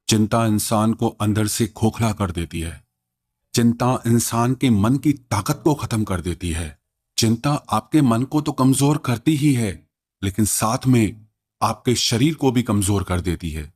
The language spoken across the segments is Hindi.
चिंता इंसान को अंदर से खोखला कर देती है। चिंता इंसान के मन की ताकत को खत्म कर देती है। चिंता आपके मन को तो कमजोर करती ही है, लेकिन साथ में आपके शरीर को भी कमजोर कर देती है।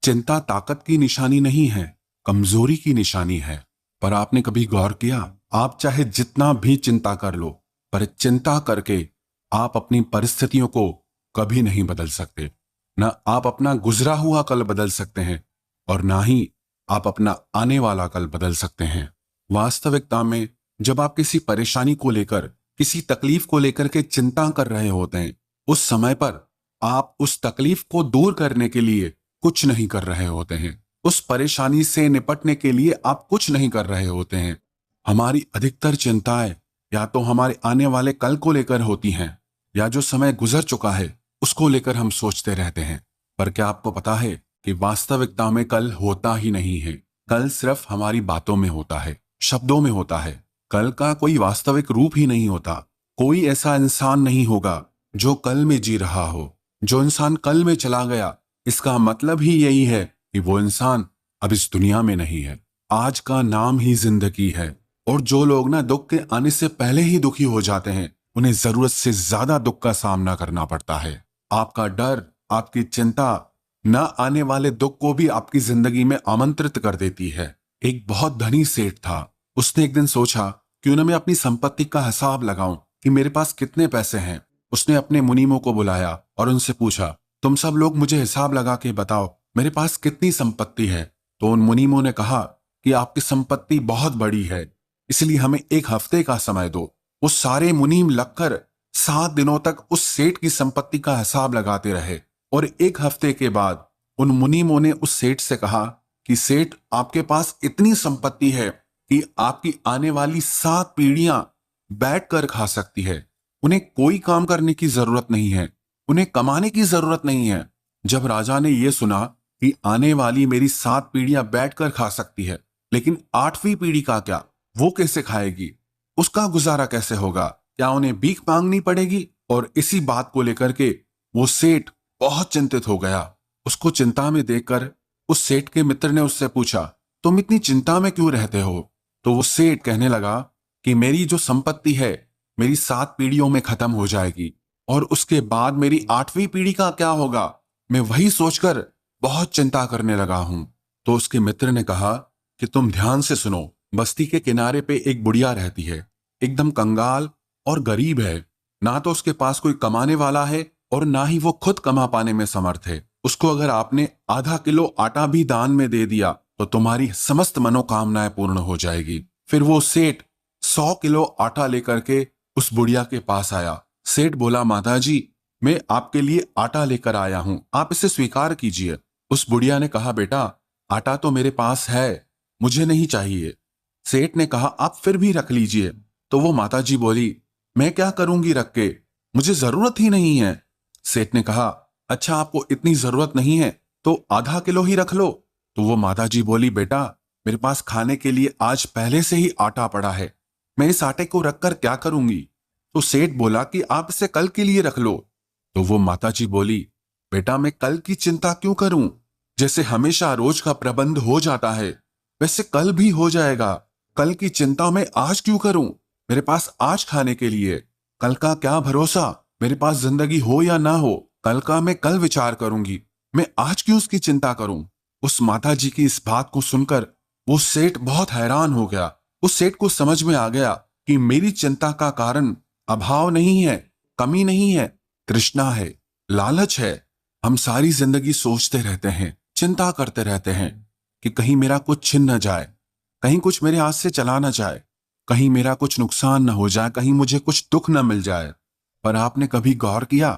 चिंता ताकत की निशानी नहीं है, कमजोरी की निशानी है। पर आपने कभी गौर किया, आप चाहे जितना भी चिंता कर लो, पर चिंता करके आप अपनी परिस्थितियों को कभी नहीं बदल सकते। न आप अपना गुजरा हुआ कल बदल सकते हैं और ना ही आप अपना आने वाला कल बदल सकते हैं। वास्तविकता में जब आप किसी परेशानी को लेकर, किसी तकलीफ को लेकर के चिंता कर रहे होते हैं, उस समय पर आप उस तकलीफ को दूर करने के लिए कुछ नहीं कर रहे होते हैं। उस परेशानी से निपटने के लिए आप कुछ नहीं कर रहे होते हैं। हमारी अधिकतर चिंताएं या तो हमारे आने वाले कल को लेकर होती हैं, या जो समय गुजर चुका है उसको लेकर हम सोचते रहते हैं। पर क्या आपको पता है कि वास्तविकता में कल होता ही नहीं है। कल सिर्फ हमारी बातों में होता है, शब्दों में होता है। कल का कोई वास्तविक रूप ही नहीं होता। कोई ऐसा इंसान नहीं होगा जो कल में जी रहा हो। जो इंसान कल में चला गया, इसका मतलब ही यही है कि वो इंसान अब इस दुनिया में नहीं है। आज का नाम ही जिंदगी है। और जो लोग ना दुख के आने से पहले ही दुखी हो जाते हैं, उन्हें जरूरत से ज्यादा दुख का सामना करना पड़ता है। आपका डर, आपकी चिंता न आने वाले दुख को भी आपकी जिंदगी में आमंत्रित कर देती है। एक बहुत धनी सेठ था। उसने एक दिन सोचा, क्यों ना मैं अपनी संपत्ति का हिसाब लगाऊं कि मेरे पास कितने पैसे हैं। उसने अपने मुनीमों को बुलाया और उनसे पूछा, तुम सब लोग मुझे हिसाब लगा के बताओ मेरे पास कितनी संपत्ति है। तो उन मुनीमों ने कहा कि आपकी संपत्ति बहुत बड़ी है, इसलिए हमें एक हफ्ते का समय दो। वो सारे मुनीम लगकर 7 दिनों तक उस सेठ की संपत्ति का हिसाब लगाते रहे। और एक हफ्ते के बाद उन मुनीमों ने उस सेठ से कहा कि सेठ, आपके पास इतनी संपत्ति है कि आपकी आने वाली 7 पीढ़ियां बैठकर खा सकती है। उन्हें कोई काम करने की जरूरत नहीं है, उन्हें कमाने की जरूरत नहीं है। जब राजा ने यह सुना कि आने वाली मेरी 7 पीढ़ियां बैठकर खा सकती है, लेकिन 8वीं पीढ़ी का क्या, वो कैसे खाएगी, उसका गुजारा कैसे होगा, क्या उन्हें भीख मांगनी पड़ेगी। और इसी बात को लेकर के वो सेठ बहुत चिंतित हो गया। उसको चिंता में देखकर उस सेठ के मित्र ने उससे पूछा, तुम इतनी चिंता में क्यों रहते हो। तो वो सेठ कहने लगा कि मेरी जो संपत्ति है मेरी 7 पीढ़ियों में खत्म हो जाएगी, और उसके बाद मेरी 8वीं पीढ़ी का क्या होगा, मैं वही सोचकर बहुत चिंता करने लगा हूं। तो उसके मित्र ने कहा कि तुम ध्यान से सुनो। बस्ती के किनारे पे एक बुढ़िया रहती है, एकदम कंगाल और गरीब है। ना तो उसके पास कोई कमाने वाला है और ना ही वो खुद कमा पाने में समर्थ है। उसको अगर आपने आधा किलो आटा भी दान में दे दिया तो तुम्हारी समस्त मनोकामनाएं पूर्ण हो जाएगी। फिर वो सेठ 100 किलो आटा लेकर के उस बुढ़िया के पास आया। सेठ बोला, माताजी, मैं आपके लिए आटा लेकर आया हूं, आप इसे स्वीकार कीजिए। उस बुढ़िया ने कहा, बेटा, आटा तो मेरे पास है, मुझे नहीं चाहिए। सेठ ने कहा, आप फिर भी रख लीजिए। तो वो माताजी बोली, मैं क्या करूंगी रख के, मुझे जरूरत ही नहीं है। सेठ ने कहा, अच्छा, आपको इतनी जरूरत नहीं है तो आधा किलो ही रख लो। तो वो माताजी बोली, बेटा, मेरे पास खाने के लिए आज पहले से ही आटा पड़ा है, मैं इस आटे को रखकर क्या करूंगी। तो सेठ बोला कि आप इसे कल के लिए रख लो। तो वो माताजी बोली, बेटा, मैं कल की चिंता क्यों करूं, जैसे हमेशा रोज का प्रबंध हो जाता है वैसे कल भी हो जाएगा। कल की चिंता मैं आज क्यों करूं, मेरे पास आज खाने के लिए। कल का क्या भरोसा, मेरे पास जिंदगी हो या ना हो, कल का मैं कल विचार करूंगी, मैं आज क्यों उसकी चिंता करूं। उस माताजी की इस बात को सुनकर वो सेठ बहुत हैरान हो गया। उस सेठ को समझ में आ गया कि मेरी चिंता का कारण अभाव नहीं है, कमी नहीं है, तृष्णा है, लालच है। हम सारी जिंदगी सोचते रहते हैं, चिंता करते रहते हैं कि कहीं मेरा कुछ छिन न जाए, कहीं कुछ मेरे हाथ से चला न जाए, कहीं मेरा कुछ नुकसान न हो जाए, कहीं मुझे कुछ दुख न मिल जाए। पर आपने कभी गौर किया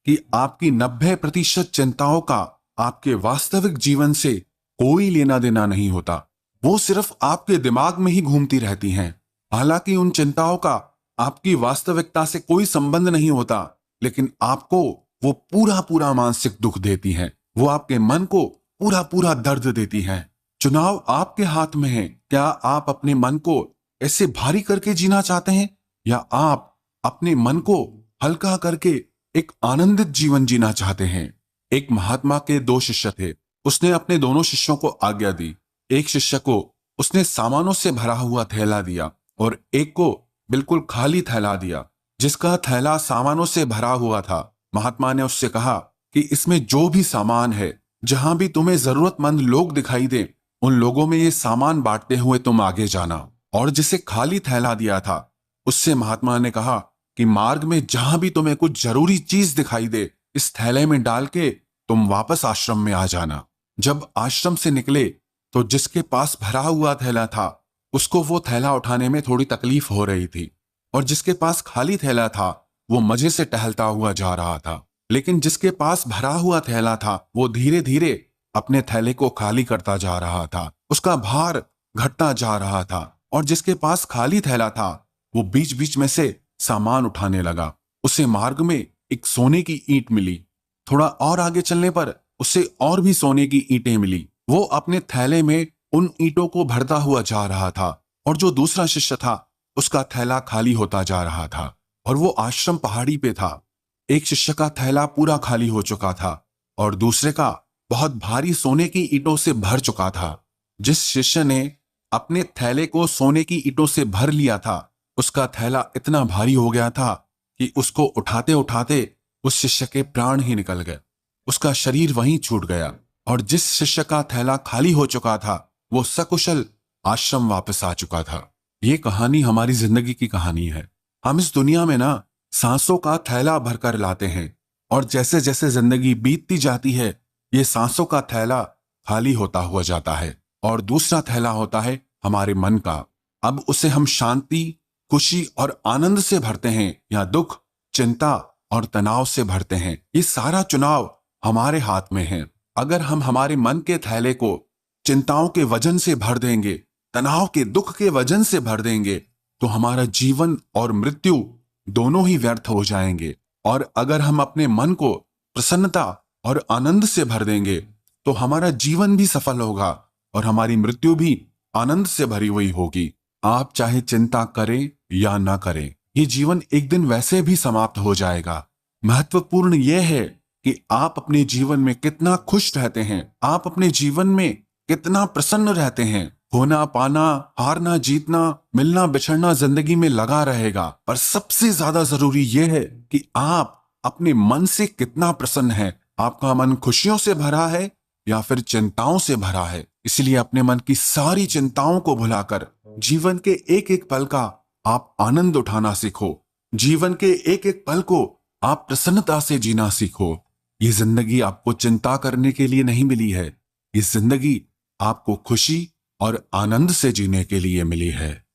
कि आपकी 90% चिंताओं का आपके वास्तविक जीवन से कोई लेना देना नहीं होता, वो सिर्फ आपके दिमाग में ही घूमती रहती हैं। हालांकि उन चिंताओं का आपकी वास्तविकता से कोई संबंध नहीं होता, लेकिन आपको वो पूरा पूरा मानसिक दुख देती हैं, वो आपके मन को पूरा पूरा दर्द देती हैं। चुनाव आपके हाथ में है। क्या आप अपने मन को ऐसे भारी करके जीना चाहते हैं, या आप अपने मन को हल्का करके एक आनंदित जीवन जीना चाहते हैं। एक महात्मा के 2 शिष्य थे। उसने अपने दोनों शिष्यों को आज्ञा दी। एक शिष्य को उसने सामानों से भरा हुआ थैला दिया और एक को बिल्कुल खाली थैला दिया। जिसका थैला सामानों से भरा हुआ था, महात्मा ने उससे कहा कि इसमें जो भी सामान है, जहां भी तुम्हें जरूरतमंद लोग दिखाई दे, उन लोगों में ये सामान बांटते हुए तुम आगे जाना। और जिसे खाली थैला दिया था, उससे महात्मा ने कहा कि मार्ग में जहां भी तुम्हें कुछ जरूरी चीज दिखाई दे, इस थैले में डाल के तुम वापस आश्रम में आ जाना। जब आश्रम से निकले तो जिसके पास भरा हुआ थैला था, उसको वो थैला उठाने में थोड़ी तकलीफ हो रही थी, और जिसके पास खाली थैला था वो मजे से टहलता हुआ जा रहा था। लेकिन जिसके पास भरा हुआ थैला था, वो धीरे धीरे अपने थैले को खाली करता जा रहा था, उसका भार घटता जा रहा था। और जिसके पास खाली थैला था, वो बीच बीच में से सामान उठाने लगा। उसे मार्ग में एक सोने की ईंट मिली। थोड़ा और आगे चलने पर उसे और भी सोने की ईंटें मिली। वो अपने थैले में उन ईंटों को भरता हुआ जा रहा था, और जो दूसरा शिष्य था, उसका थैला खाली होता जा रहा था, और वो आश्रम पहाड़ी पे था। एक शिष्य का थैला पूरा खाली हो चुका था और दूसरे का बहुत भारी सोने की ईंटों से भर चुका था। जिस शिष्य ने अपने थैले को सोने की ईंटों से भर लिया था, उसका थैला इतना भारी हो गया था कि उसको उठाते उठाते उस शिष्य के प्राण ही निकल गए। उसका शरीर वहीं छूट गया। और जिस शिष्य का थैला खाली हो चुका था, वो सकुशल आश्रम वापस आ चुका था। ये कहानी हमारी जिंदगी की कहानी है। हम इस दुनिया में ना सांसों का थैला भरकर लाते हैं, और जैसे जैसे जिंदगी बीतती जाती है, ये सांसों का थैला खाली होता हुआ जाता है, और दूसरा थैला होता है हमारे मन का। अब उसे हम शांति, खुशी और आनंद से भरते हैं, या दुख, चिंता और तनाव से भरते हैं। ये सारा चुनाव हमारे हाथ में है। अगर हम हमारे मन के थैले को चिंताओं के वजन से भर देंगे, तनाव के, दुख के वजन से भर देंगे, तो हमारा जीवन और मृत्यु दोनों ही व्यर्थ हो जाएंगे। और अगर हम अपने मन को प्रसन्नता और आनंद से भर देंगे, तो हमारा जीवन भी सफल होगा और हमारी मृत्यु भी आनंद से भरी हुई होगी। आप चाहे चिंता करें या ना करें, ये जीवन एक दिन वैसे भी समाप्त हो जाएगा। महत्वपूर्ण यह है कि आप अपने जीवन में कितना खुश रहते हैं, आप अपने जीवन में कितना प्रसन्न रहते हैं। होना पाना, हारना जीतना, मिलना बिछड़ना जिंदगी में लगा रहेगा, पर सबसे ज्यादा जरूरी यह है कि आप अपने मन से कितना प्रसन्न हैं। आपका मन खुशियों से भरा है या फिर चिंताओं से भरा है। इसलिए अपने मन की सारी चिंताओं को भुलाकर जीवन के एक एक पल का आप आनंद उठाना सीखो। जीवन के एक एक पल को आप प्रसन्नता से जीना सीखो। ये जिंदगी आपको चिंता करने के लिए नहीं मिली है, ये जिंदगी आपको खुशी और आनंद से जीने के लिए मिली है।